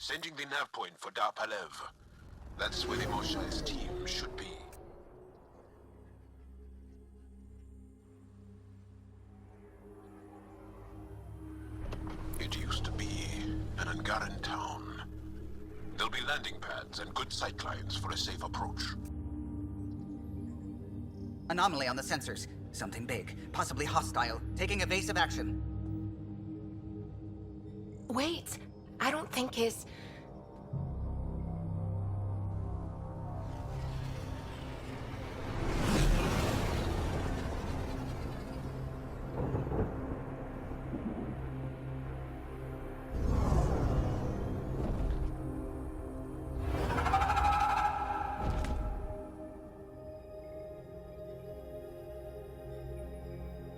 Sending the nav point for Darpalev. That's where the Mosha's team should be. It used to be an Angaran town. There'll be landing pads and good sightlines for a safe approach. Anomaly on the sensors. Something big, possibly hostile, taking evasive action. Wait, I don't think his...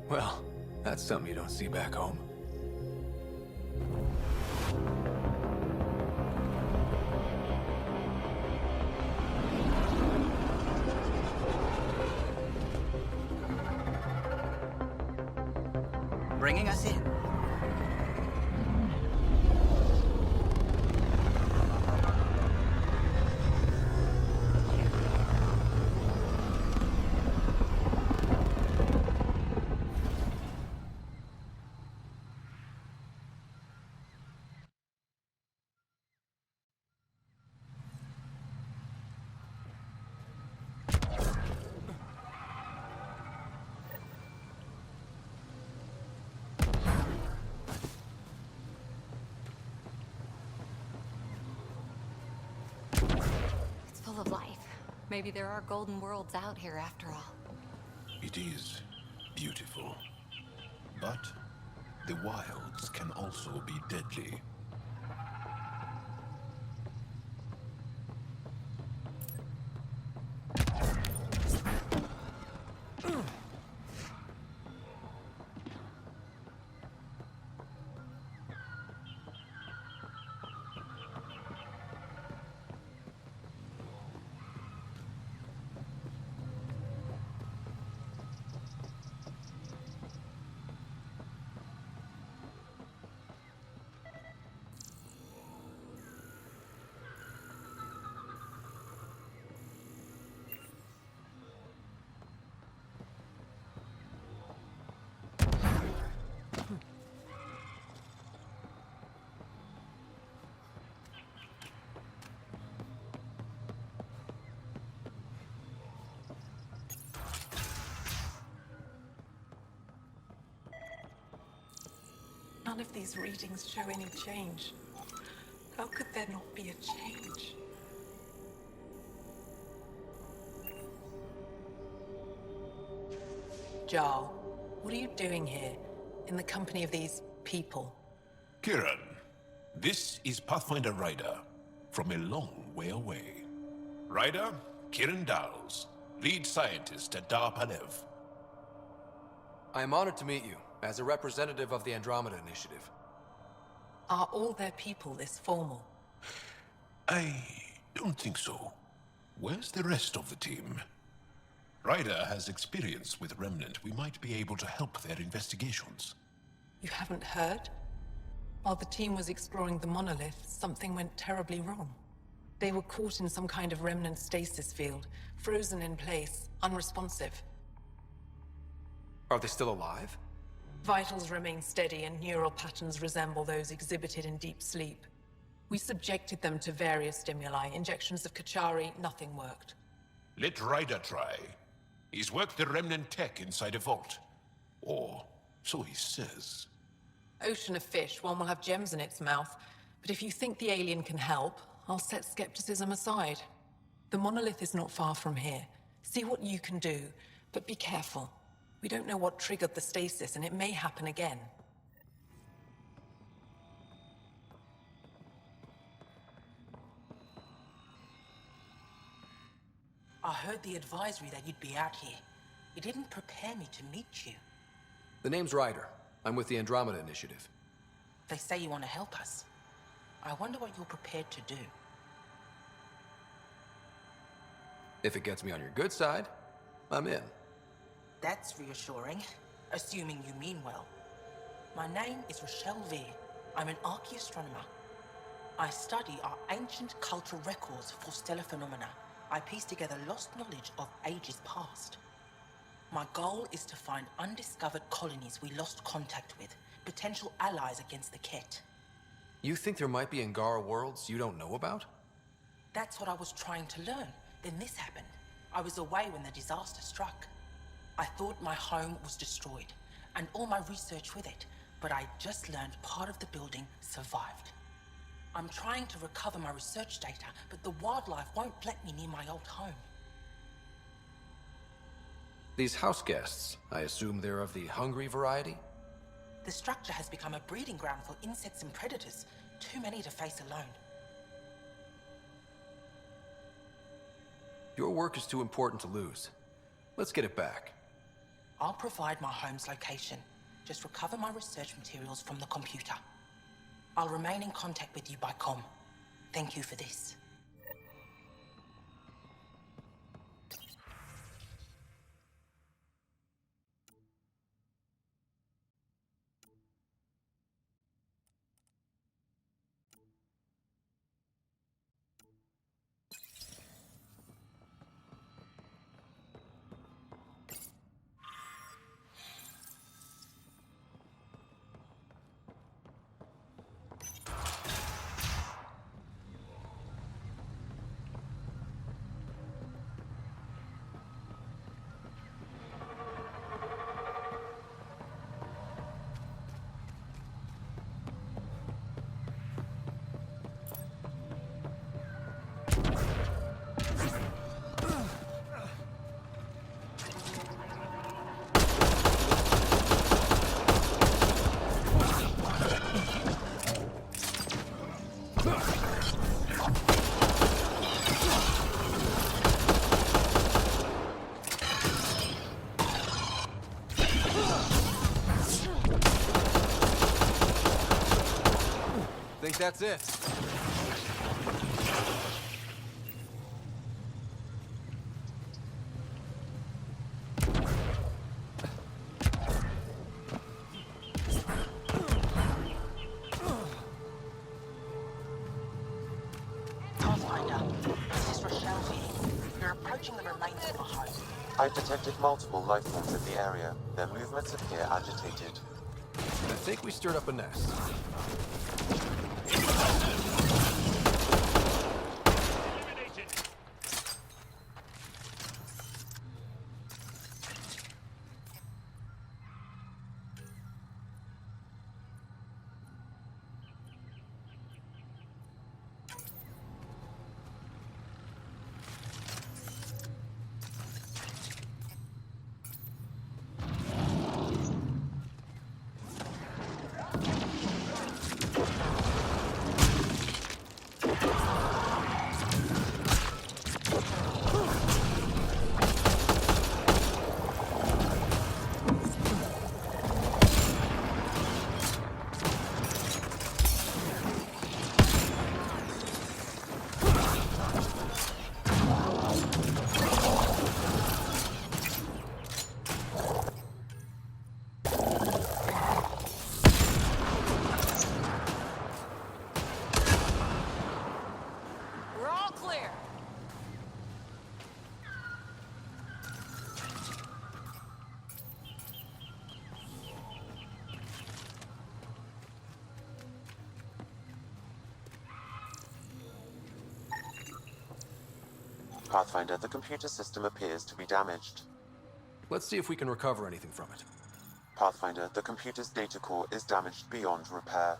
Well, that's something you don't see back home. Bringing us in. It's full of life. Maybe there are golden worlds out here after all. It is beautiful. But the wilds can also be deadly. None of these readings show any change. How could there not be a change? Jarl, what are you doing here, in the company of these people? Kiran, this is Pathfinder Ryder, from a long way away. Ryder, Kiran Dals, lead scientist at Darpalev. I am honored to meet you, as a representative of the Andromeda Initiative. Are all their people this formal? I don't think so. Where's the rest of the team? Ryder has experience with Remnant. We might be able to help their investigations. You haven't heard? While the team was exploring the monolith, something went terribly wrong. They were caught in some kind of remnant stasis field, frozen in place, unresponsive. Are they still alive? Vitals remain steady and neural patterns resemble those exhibited in deep sleep. We subjected them to various stimuli, injections of Kachari, nothing worked. Let Ryder try. He's worked the remnant tech inside a vault. Or so he says. Ocean of fish, one will have gems in its mouth. But if you think the alien can help, I'll set skepticism aside. The monolith is not far from here. See what you can do, but be careful. We don't know what triggered the stasis, and it may happen again. I heard the advisory that you'd be out here. It didn't prepare me to meet you. The name's Ryder. I'm with the Andromeda Initiative. They say you want to help us. I wonder what you're prepared to do. If it gets me on your good side, I'm in. That's reassuring, assuming you mean well. My name is Rochelle Veer. I'm an archaeastronomer. I study our ancient cultural records for stellar phenomena. I piece together lost knowledge of ages past. My goal is to find undiscovered colonies we lost contact with, potential allies against the Ket. You think there might be Angara worlds you don't know about? That's what I was trying to learn. Then this happened. I was away when the disaster struck. I thought my home was destroyed, and all my research with it, but I just learned part of the building survived. I'm trying to recover my research data, but the wildlife won't let me near my old home. These house guests, I assume they're of the hungry variety? The structure has become a breeding ground for insects and predators, too many to face alone. Your work is too important to lose. Let's get it back. I'll provide my home's location. Just recover my research materials from the computer. I'll remain in contact with you by comm. Thank you for this. Think that's it? Pathfinder, this is Rochelle here. You're approaching the remains of a home. I've detected multiple life forms in the area. Their movements appear agitated. I think we stirred up a nest. We're all clear. Pathfinder, the computer system appears to be damaged. Let's see if we can recover anything from it. Pathfinder, the computer's data core is damaged beyond repair.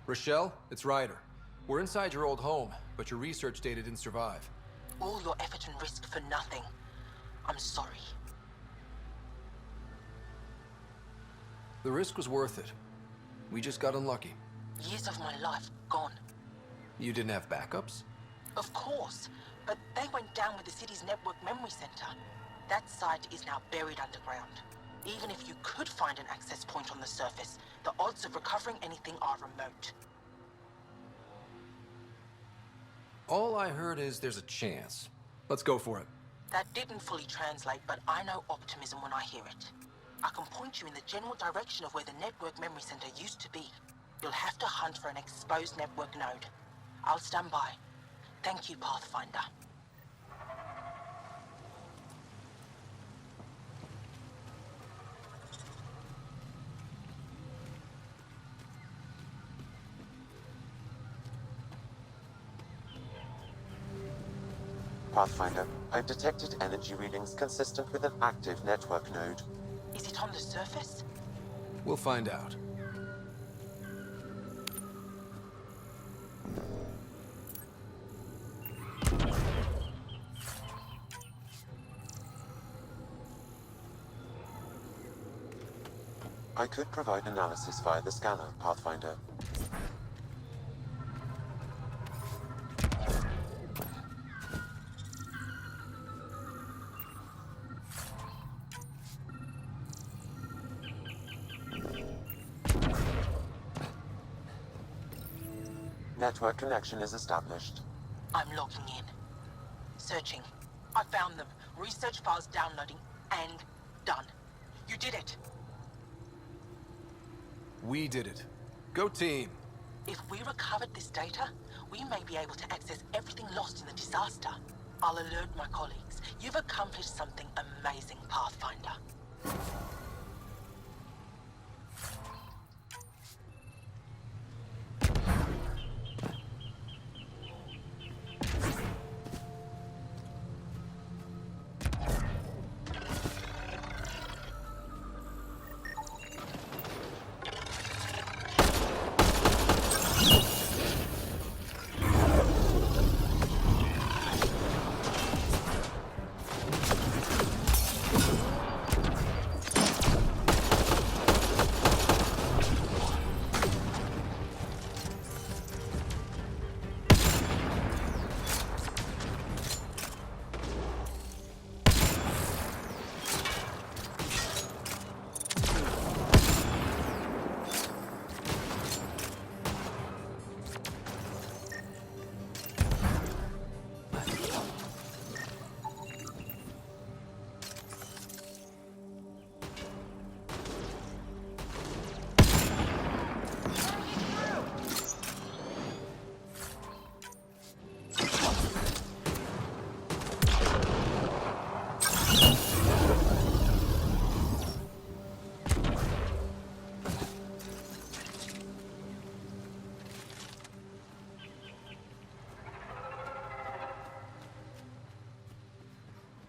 Rochelle, it's Ryder. We're inside your old home, but your research data didn't survive. All your effort and risk for nothing. I'm sorry. The risk was worth it. We just got unlucky. Years of my life gone. You didn't have backups? Of course, but they went down with the city's network memory center. That site is now buried underground. Even if you could find an access point on the surface, the odds of recovering anything are remote. All I heard is there's a chance. Let's go for it. That didn't fully translate, but I know optimism when I hear it. I can point you in the general direction of where the network memory center used to be. You'll have to hunt for an exposed network node. I'll stand by. Thank you, Pathfinder. Pathfinder, I've detected energy readings consistent with an active network node. Is it on the surface? We'll find out. I could provide analysis via the scanner, Pathfinder. Network connection is established. I'm logging in. Searching. I found them. Research files downloading and done. You did it. We did it. Go team! If we recovered this data, we may be able to access everything lost in the disaster. I'll alert my colleagues. You've accomplished something amazing, Pathfinder.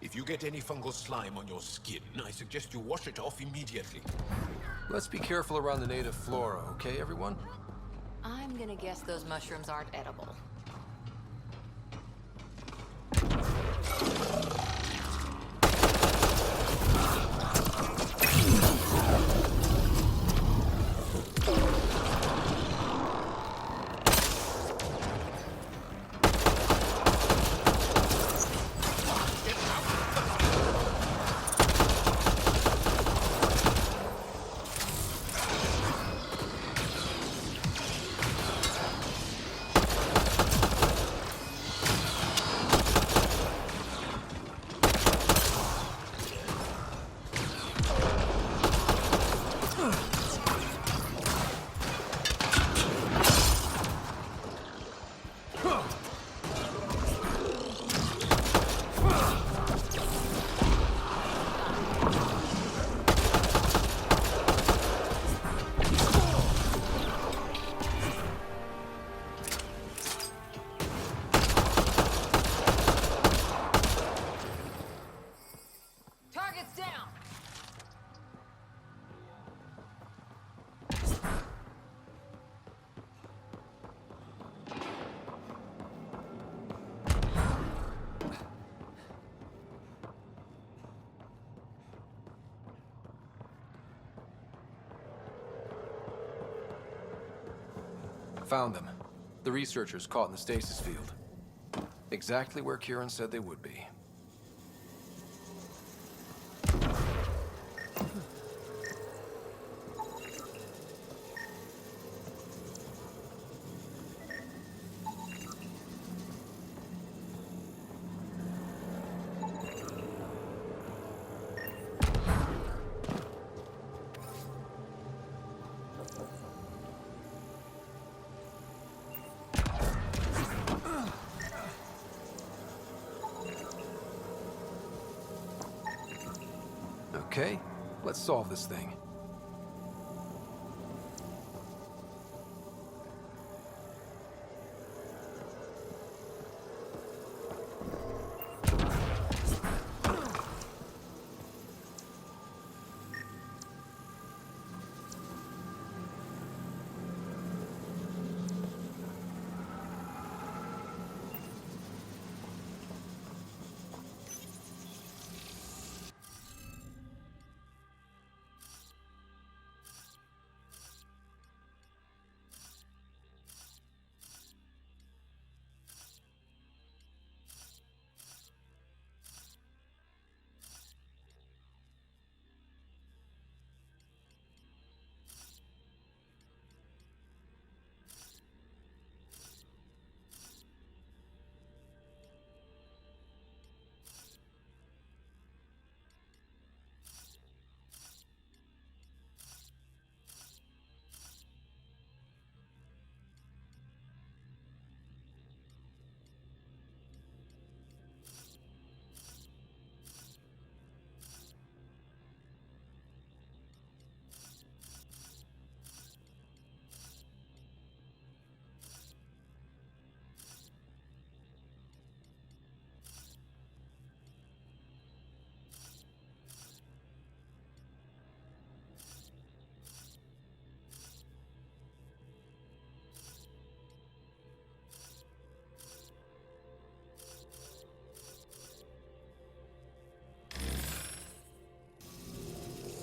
If you get any fungal slime on your skin, I suggest you wash it off immediately. Let's be careful around the native flora, okay, everyone? I'm gonna guess those mushrooms aren't edible. Found them. The researchers caught in the stasis field. Exactly where Kieran said they would be. Okay, let's solve this thing.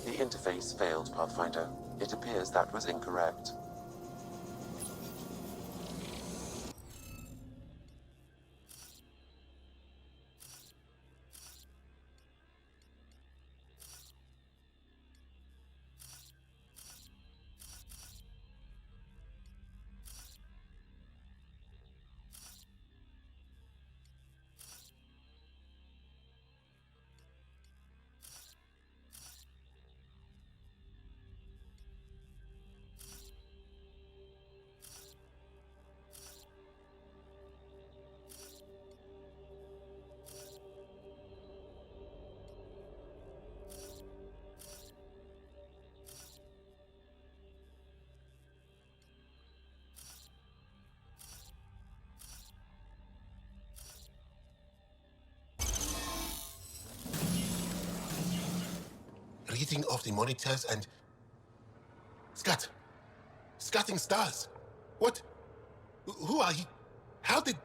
The interface failed, Pathfinder. It appears that was incorrect. Reading of the monitors and... Scatting stars. What? Who are you? How did...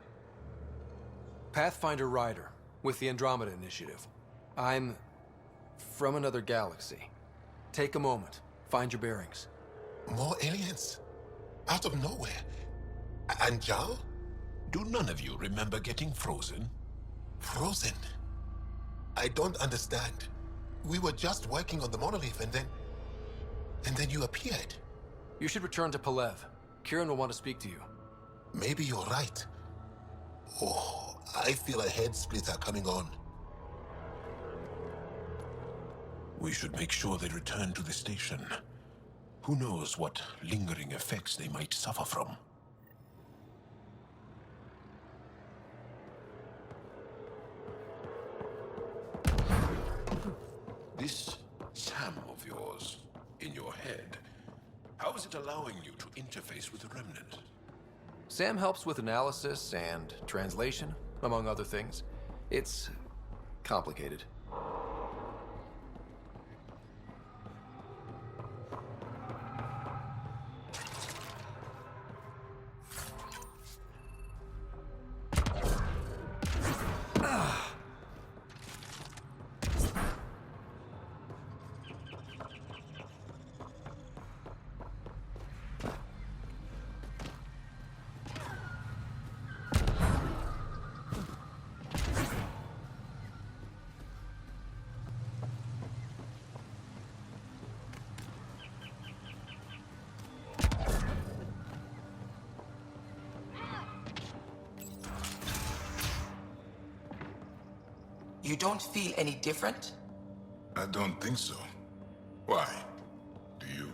Pathfinder Ryder, with the Andromeda Initiative. I'm from another galaxy. Take a moment, find your bearings. More aliens? Out of nowhere? And Jarl? Do none of you remember getting frozen? Frozen? I don't understand. We were just working on the monolith and then you appeared. You should return to Palev. Kieran will want to speak to you. Maybe you're right. Oh, I feel a head splitter coming on. We should make sure they return to the station. Who knows what lingering effects they might suffer from. This Sam of yours, in your head, how is it allowing you to interface with the Remnant? Sam helps with analysis and translation, among other things. It's complicated. You don't feel any different? I don't think so. Why? Do you?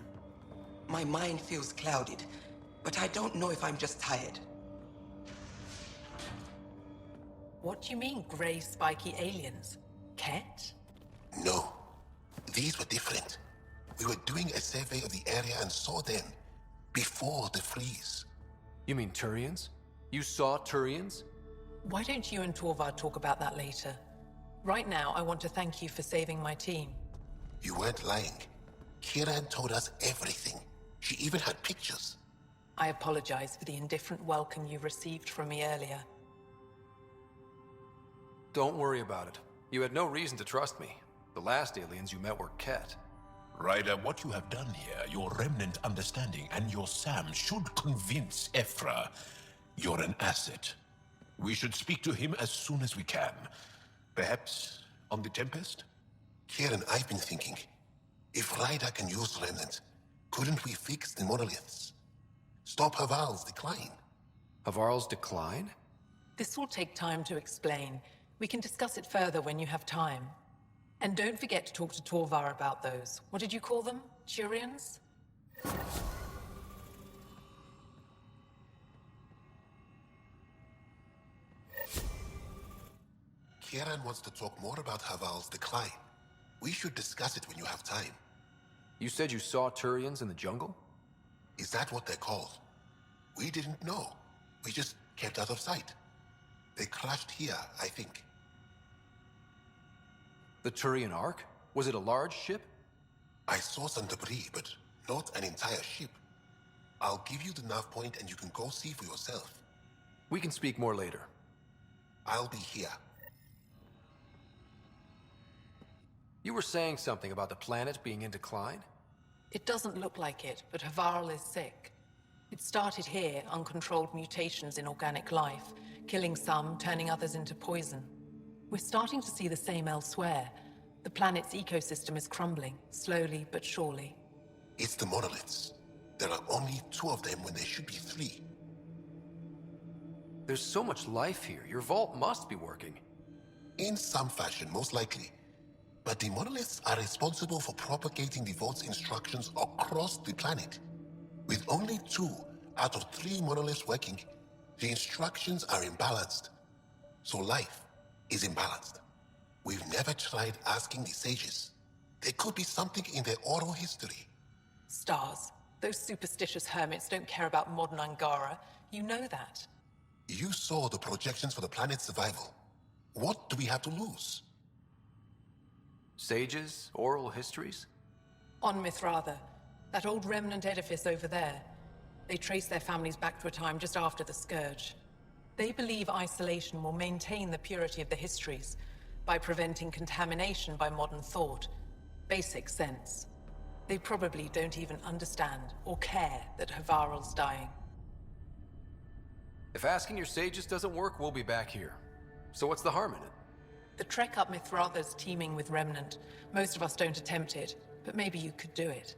My mind feels clouded, but I don't know if I'm just tired. What do you mean, grey spiky aliens? Ket? No. These were different. We were doing a survey of the area and saw them before the freeze. You mean Turians? You saw Turians? Why don't you and Torvar talk about that later? Right now, I want to thank you for saving my team. You weren't lying. Kiran told us everything. She even had pictures. I apologize for the indifferent welcome you received from me earlier. Don't worry about it. You had no reason to trust me. The last aliens you met were Ket. Ryder, what you have done here, your remnant understanding and your Sam should convince Ephra you're an asset. We should speak to him as soon as we can. Perhaps on the Tempest? Kieran, I've been thinking. If Ryder can use remnant, couldn't we fix the monoliths? Stop Havarl's decline? Havarl's decline? This will take time to explain. We can discuss it further when you have time. And don't forget to talk to Torvar about those. What did you call them? Turians? Kieran wants to talk more about Havarl's decline. We should discuss it when you have time. You said you saw Turians in the jungle? Is that what they're called? We didn't know. We just kept out of sight. They crashed here, I think. The Turian Ark? Was it a large ship? I saw some debris, but not an entire ship. I'll give you the nav point and you can go see for yourself. We can speak more later. I'll be here. You were saying something about the planet being in decline? It doesn't look like it, but Havarl is sick. It started here, uncontrolled mutations in organic life, killing some, turning others into poison. We're starting to see the same elsewhere. The planet's ecosystem is crumbling, slowly but surely. It's the monoliths. There are only 2 of them when there should be 3. There's so much life here. Your vault must be working. In some fashion, most likely. But the monoliths are responsible for propagating the vault's instructions across the planet. With only 2 out of 3 monoliths working, the instructions are imbalanced. So life is imbalanced. We've never tried asking the sages. There could be something in their oral history. Stars. Those superstitious hermits don't care about modern Angara. You know that. You saw the projections for the planet's survival. What do we have to lose? Sages? Oral histories? On Mithratha, that old remnant edifice over there. They trace their families back to a time just after the Scourge. They believe isolation will maintain the purity of the histories by preventing contamination by modern thought. Basic sense. They probably don't even understand or care that Havarl's dying. If asking your sages doesn't work, we'll be back here. So what's the harm in it? The trek up Mithratha's teeming with Remnant. Most of us don't attempt it, but maybe you could do it.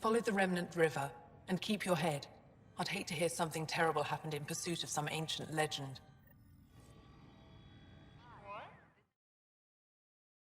Follow the Remnant River, and keep your head. I'd hate to hear something terrible happened in pursuit of some ancient legend.